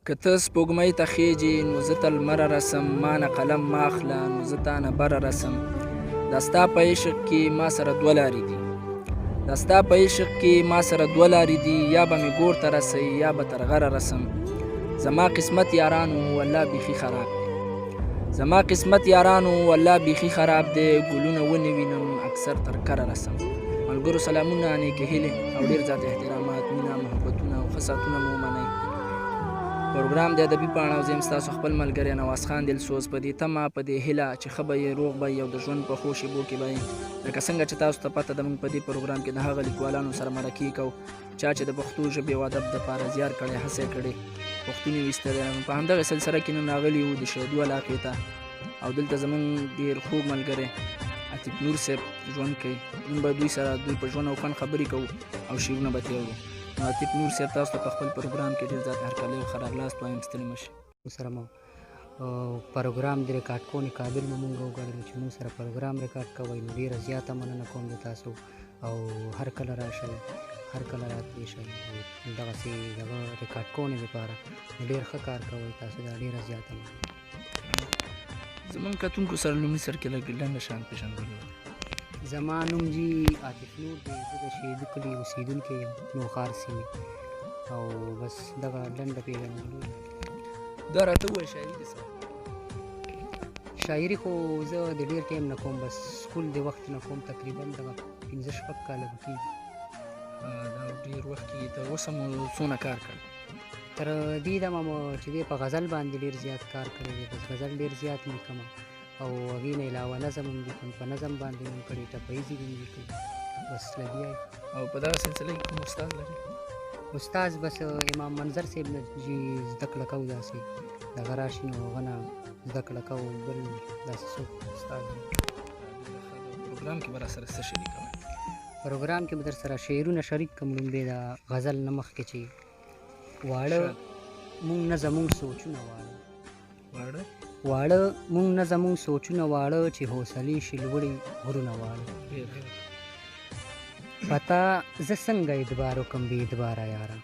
که ته سپوږمۍ ته خیږې نو زه ته لمره رسم، ما نه قلم مه اخله نو زه تا نه بره رسم. دا ستا په عشق کې ما سره دوه لارې دي، دا ستا په عشق کې ما سره دوه لارې دي، یا به مې ګور ته رسئ یا به تر غره رسم. زما قسمت یارانو والله بیخي خراب دی، زما قسمت یارانو والله بیخي خراب دی، ګلونه ونه وینم اکثر تر کره رسم. ملګرو سلامونه، نیکې هیلې او ډېر زیات احترامات، مینه، محبتونه او ښه ساعتونه مو ومنئ. پروګرام د ادبي پاڼه او زه یم ستاسو خپل ملګری نواز خان دلسوز، په دې تمه په دې هیله چې ښه به یې، روغ به یې او د ژوند په ښو شېبو کې به یې. لکه څنګه چې تاسو ته پته ده، موږ په دې پروګرام کې د هغه لیکوالانو سره مرکې کوو چا چې د پښتو ژبې او ادب دپاره زیار کړی، هڅه یې کړې، پښتون یې ویسته دی. په همدغه سلسله کې نن راغلي یو د شهیدو علاقې ته، او دلته زموږ ډېر خوږ ملګری عتیق نور صاحب ژوند کوي. موږ به دوی سره دوی په ژوند او فن خبرې کوو او شعرونه به تېرو. نو عتیق نور صاحب تاسو ته په خپل پروګرام کې ډېر زیات هرکلی او ښه راغلاست وایم. ستړي مه شئ. سره مو پروګرام د ریکارډ کونې قابل مو مونږ وګڼلو چې مونږ سره پروګرام ریکارډ کوئ، نو ډېره زیاته مننه کوم د تاسو، او هر کله راشئ، هر کله راتلی شئ او دغسې دغه ریکارډ کونې دپاره ډېر ښه کار کوئ تاسو، دا ډېره زیاته مننه. زموږ کتونکو سره لومړي سر کې لږ لنډه شان پېژندګلوي وکړئ. زما نوم جي عاطف نور دی، زه د شهیدو کلي اوسېدونکی یم، نوښار سیمې، او بس دغه لنډه پېژندګلوي. دا راته ووایه شاعري دې څه؟ شاعري خو زه د ډېر ټایم نه کوم، بس سکول د وخت نه کوم، تقریبا دغه 15-16 کاله به کېږي. دا ډېر وخت کېږي. تر اوسه مو څونه کار کړی؟ تر دې دمه مو چې دی په غزل باندې ډېر زیات کار کړی دی، بس غزل ډېر زیات لیکم، او هغې نه علاوه نظم هم لیکم، په نظم باندې هم کړی، ټپهیزې هم لیکم، بس لګیا یم. او په دغه سلسله کې کوم استاد لري؟ استاد بس امام منظر صاحب نه چې زده کړه کوو، داسې دغه راشي نو هغه نه زده کړه کوو، بل داسې څوک استاد نه. پروګرام کې به راسره څه شریک کوئ؟ پروګرام کې به در سره شعرونه شریک کړم. لومبې د غزل نه مخکې چې واړه مونږ نه زمونږ سوچونه واړه مونږ نه زمونږ سوچونه واړه، چې حوصلې شي لوړې غرونه واړه. پتا زه څنګه اعتبار وکم بې اعتباره یاره،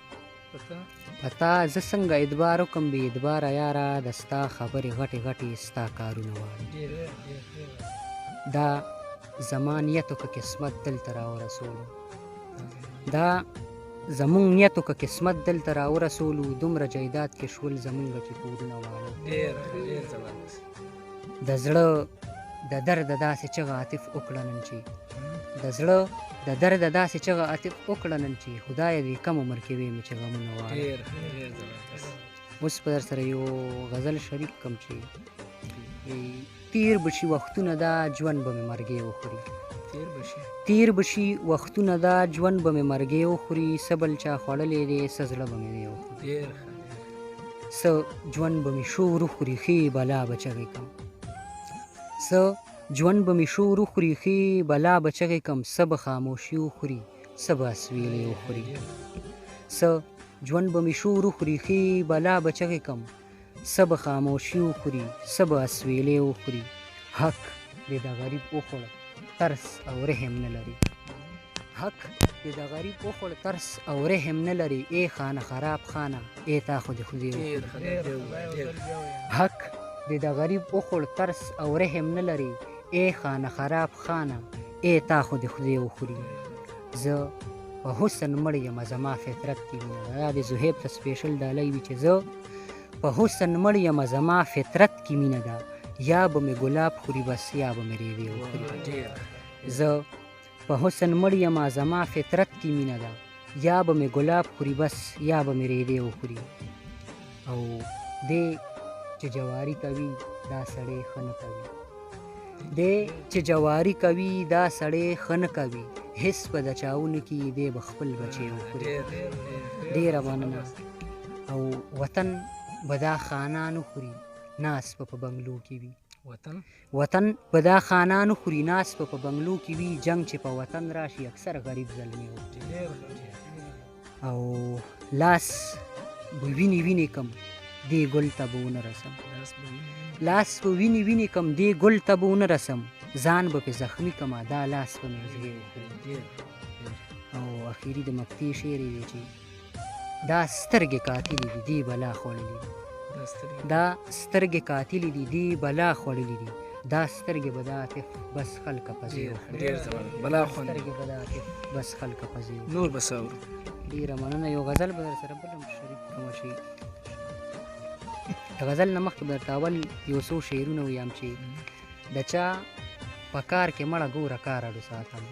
پتا زه څنګه اعتبار وکم بې اعتباره یاره، د ستا خبرې غټې غټې ستا کارونه واړه. دا زما نیتو که قسمت دلته راورسولو، دا زمونږ نیتو که قسمت دلته راورسولو، دومره جایداد کې شول زمونږ چې کورونه واړه. د زړه د درد داسې چغه عاطف وکړه نن چې، د زړه د درد داسې چغه عاطف وکړه نن چې، خدایه دې کم عمر کې وې مې چې غمونه واړه. اوس به در سره یو غزل شریک کړم چې تیر بشي وختونه دا ژوند به مې مرګې وخوري، تیر بشي وختونه دا ژوند به مې مرګې وخوري، څه بل چا خوړلی دی څه زړه به مې دی وخوري، څه ژوند به مې شور وخوري ښې بلا به چغې کړم، څه ژوند به مې شور وخوري ښې بلا به چغې کړم، څه به خاموشي وخوري څه به اسویلې وخوري، څه ژوند به مې شور وخوري ښې بلا به چغې کړم، څه به خاموشي وخوري څه به اسویلې وخوري. حق دې د غریب وخوړ ترس او رحم نه لري، حق دې د غریب وخوړ ترس او رحم نه لري، ای خانه خراب خانه ای تا خو دې خدای وخوري. حق دې د غریب وخوړ ترس او رحم نه لري، ای خانه خراب خانه ای تا خو دې خدای وخوري. زه په حسن مړ یم زما فطرت کې مینه ده، دا د زهیب ته سپیشل ډالۍ وي چې زه په حسن مړ یم زما فطرت کې مینه ده، یا به مې ګلاب خوري بس یا به مې ریوې وخوري. زه په حسن مړ یم زما فطرت کې مینه ده، یا به مې ګلاب خوري بس یا به مې ریوې وخوري. او دې چې جواري کوي دا سړی ښه نه کوي، دې چې جواري کوي دا سړی ښه نه کوي، هېڅ به د چاونه کې دې به خپل بچی وخوري. ډېره مننه. او وطن به دا خانانو خوري ناس به په بنګلو کې وي، وطن به دا خانانو خوري ناس به په بنګلو کې وي، جنګ چې په وطن راشي اکثر غریب زلمي وخوري. او لاس به وینې وینې کم دې ګل ته به ونه رسم، لاس به وینې وینې کم دې ګل ته به ونه رسم، ځان به پې زخمي کمه دا لاس به مې زغې وخوري. او اخري د مقطع شعر دی چې دا سترګې قاتلې دي دې بلا خوړلې دي دا سترګې قاتلې دي دې بلا خوړلې دي دا سترګې به د عاطف بس خلکه پزې وخوري سترګې به د عاطف بس خلکه پزې وخوري نور بس اورو ډېره مننه یو غزل به در سره بل هم شریک کومه شي د غزل نه مخکې به درته اول یو څو شعرونه ویم چې د چا په کار کې مړه ګوره کار اډو ساتم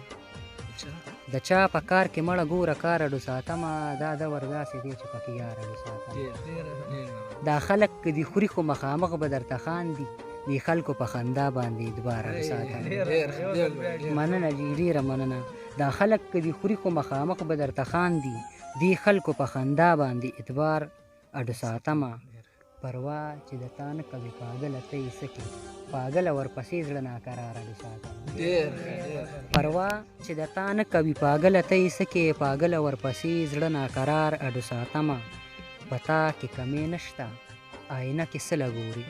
د چا په کار کې مړه ګوره کار اډو ساتمه دا دور داسې دی چې پکې یار اډو ساتم دا خلک که دي خوري خو مخامخ به درته خاندي دې خلکو په خندا باندې اعتبار اډو ساتم مننه جي ډېره مننه دا خلک که دي خوري خو مخامخ به درته خاندي دې خلکو په خندا باندې اعتبار اډو ساتمه پروا چې د تا نه کوي پاګله ته یې څه کې پاګله ورپسې زړه ناقراره دې ساتم پروا چې د تا نه کوي پاګله ته یې څه کې پاګله ورپسې زړه ناقرار اډو ساتمه پتا کې کمې نشته آینه کې څه لګوري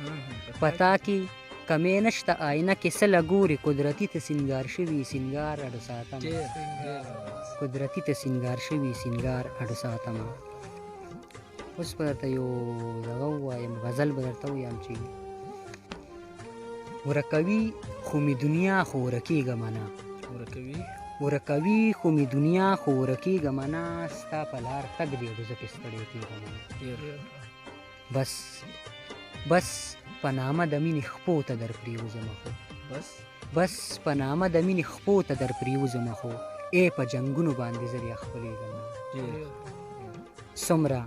پتا کې کمې نشته آینه کې څه لګوري قدرتي ته سینګار شوي سینګار اډو ساتمه قدرتي ته سینګار شوي سینګار اډو ساتمه اوس به درته یو دغه ووایم غزل به درته ووایم چې ورکوي خو مې دنیا خو ورکېږم نه ورکوي خو مې دنیا خو ورکېږم نه ستا په لار تګ دی ډو زه پې ستړی کېږم نه بس په نامه د مینې خپو ته در پرېوځمه خو بس په نامه د مینې خپو ته در پرېوځمه خو ای په جنګونو باندې زه بیا خپلېږم نه څومره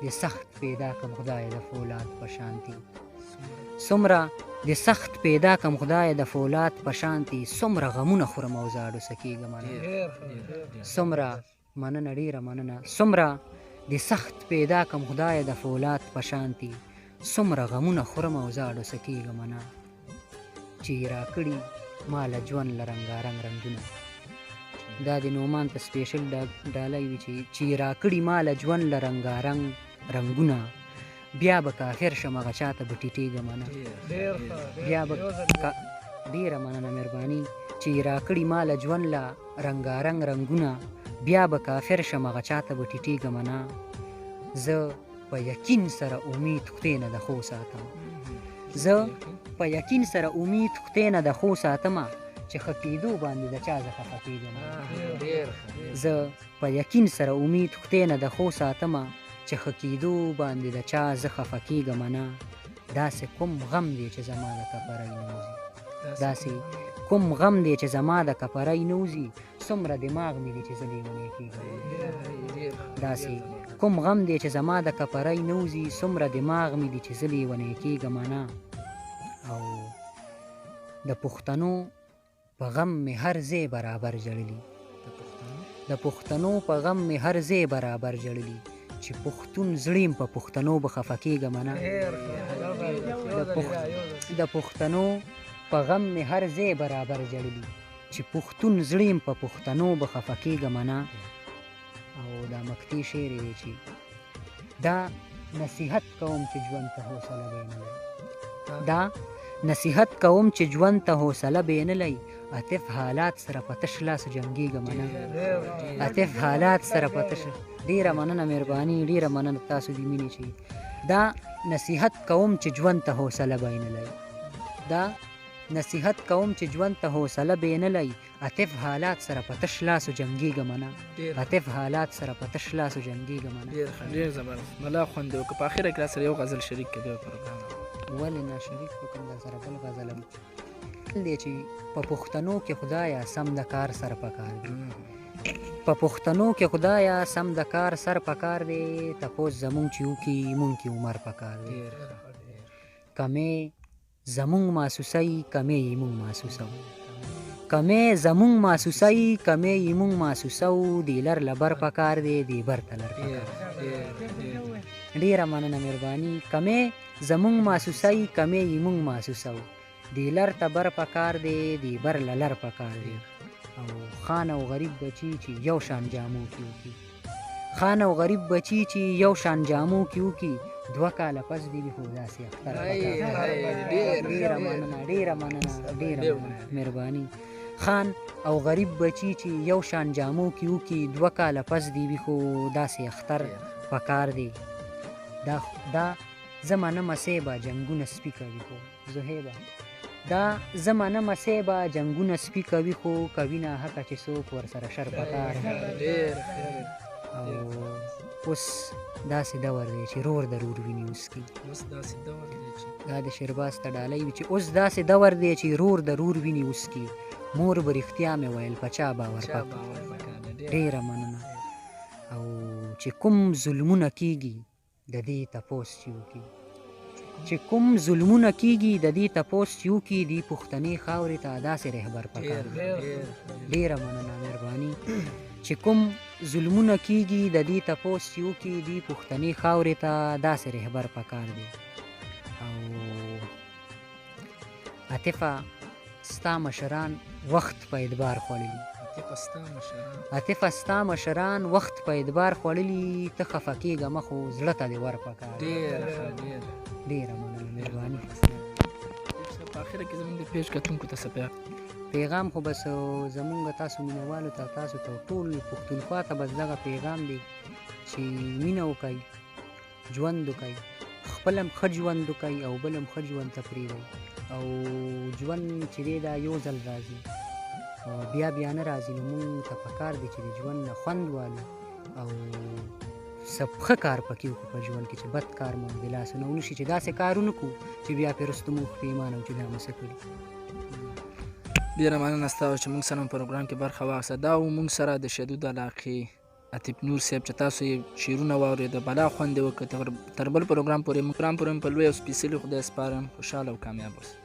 د سخت پیدا کم خدای د فولاد په شانتي څومره د سخت پیدا کم خدای د فولاد په شانتي څومره غمونه خورم او زاړو سکېږم نه څومره مننه ډېره مننه څومره د سخت پیدا کم خدای د فولاد په شانتي څومره غمونه خورم او زاړو سکېږم نه چې راکړي ما له ژوند له رنګارنګ رنګونه دا د نومان ته سپیشل ډالۍ وي چې راکړي ما له ژوند له رنګارنګ رنګونه بیا به کافر شم هغه چاته به ټیټېږم نه بیا به ډېره مننه مهرباني چې راکړي ما له ژوند له رنګارنګ رنګونه بیا به کافر شم هغه چاته به ټیټېږم نه زه په یقین سره امید خدای نه د ښو ساتم زه په یقین سره امید خدای نه د ښو ساتمه چې ښه کېدو باندې د چا زه خفه کېږم زه په یقین سره امید خدای نه د ښو ساتمه چې ښه کېدو باندې د چا زه خفه کېږم نه داسې کوم غم دی چې زما د کپرۍ نه وځي داسې کوم غم دی چې زما د کپرۍ نه وځي څومره دماغ مې دی چې زه لیونی کېږم داسې کوم غم دی چې زما د کپرۍ نه وځي څومره دماغ مې دی چې زه لیونی کېږم نه او د پښتنو په غم مې هر ځای برابر ژړلي د پښتنو په غم مې هر ځای برابر ژړلي چې پښتون زړیم په پښتنو به خفه کېږم نه د پښتنو په غم مې هر ځای برابر ژړلي چې پښتون زړیم په پښتنو به خفه کېږم نه او دا مکتي شعر دی چې دا نصیحت کوم چې ژوند ته حوصله بې نه لري دا نصیحت کوم چې ژوند ته حوصله بې نه لري عاطف حالات سره په تش لاس جنګېږم نه عاطف حالات سره په تش ډېره مننه مهرباني ډېره مننه تاسو د مینې چې دا نصیحت کوم چې ژوند ته حوصله بې نه لري دا نصیحت کوم چې ژوند ته حوصله بې نه لري عاطف حالات سره په تش لاسو جنګېږم نه عاطف حالات سره په تش لاسو جنګېږم نه ډېر زبردست ملا خوند وکړه په اخره کې را سره یو غزل شریک کړي په پروګرام ولې نه شریک وکړم در سره بل غزل دی چې په پښتنو کې خدایه سم د کار سر پکار دی په پښتنو کې خدایه سم د کار سر پکار دی تپوس زمونږ چې وکړي مونږ کې عمر پکار دی کمې زمونږ محسوسوي کمې یې مونږ محسوسو کمې زمونږ محسوسوي کمې یې مونږ محسوسو دی لر لبر پکار دی دی بر ته لر پکار ډېره مننه مهرباني کمې زمونږ محسوسوي کمې یې مونږ محسوسو دی لر ته بر پکار دی دی بر له لر پکار دی او خان او غریب بچي چې یو شان جامو کې وکړي خان او غریب بچي چې یو شان جامو کې وکړي 2 کاله پس دی خو داسې اختر ډېره مننه ډېره مننه ډېره مهرباني خان او غریب بچي چې یو شان جامو کې وکړي 2 کاله پس دی خو داسې اختر پکار دی دا زمانه مسیح به جنگونه سپي کوي خو زهیبه دا زمانه مسیح به جنگونه سپي کوي خو کوي نه حقه چې څوک ورسره شر پکار او اوس داسې دور دی چې رور ضرور ویني اوس کې دا د شیرباز ته ډالۍ وي چې اوس داسې دور دی چې رور ضرور ویني اوس کې مور به رښتیا مې ویل په چا باور ډېره مننه او چې کوم ظلمونه کیږي د دې تپوس چې وکړي چې کوم ظلمونه کیږي د دې تپوس چې وکړي دې پښتنې خاورې ته داسې رهبر پکار ډېره مننه مهرباني چې کوم ظلمونه کیږي د دې تپوس چې وکړي دې پښتنې خاورې ته داسې رهبر پکار دی او عاطفه ستا مشران وخت په اعتبار خوړلي عاطفه ستا مشران وخت په اعتبار خوړلي ته خفه کېږه مه خو زړه ته دې ور پکار ډېره مننه مهرباني په اخره کې زموږ د پیش کتونکو ته څه پیغام خو بس زمونږ تاسو مینهوالو ته تاسو ته ټول پښتونخوا ته بس دغه پیغام دی چې مینه وکئ ژوند وکئ خپل هم ښه ژوند وکئ او بل هم ښه ژوند ته پرېږدئ او ژوند چې دی دا یو ځل راځي بیا بیا نه راځي نو مونږ ته پکار دی چې د ژوند نه خوند والو او ښه کار پکې وکړو په ژوند کې چې بد کار مو د لاسه نه ونشي چې داسې کار ونه کړو چې بیا پرې وروسته مونږ پښیمانه وو چې دا مو څه کړي ډېره مننه ستا چې موږ سره په پروګرام کې برخه واخیسته دا و موږ سره د شدود علاقې عاطف نور صاحب چې تاسو یې شعرونه واورېده بلا خوند یې وکړ تر بل پروګرام پورې په لوی او سپېڅلي خدای سپارم خوشحاله او کامیاب اوسئ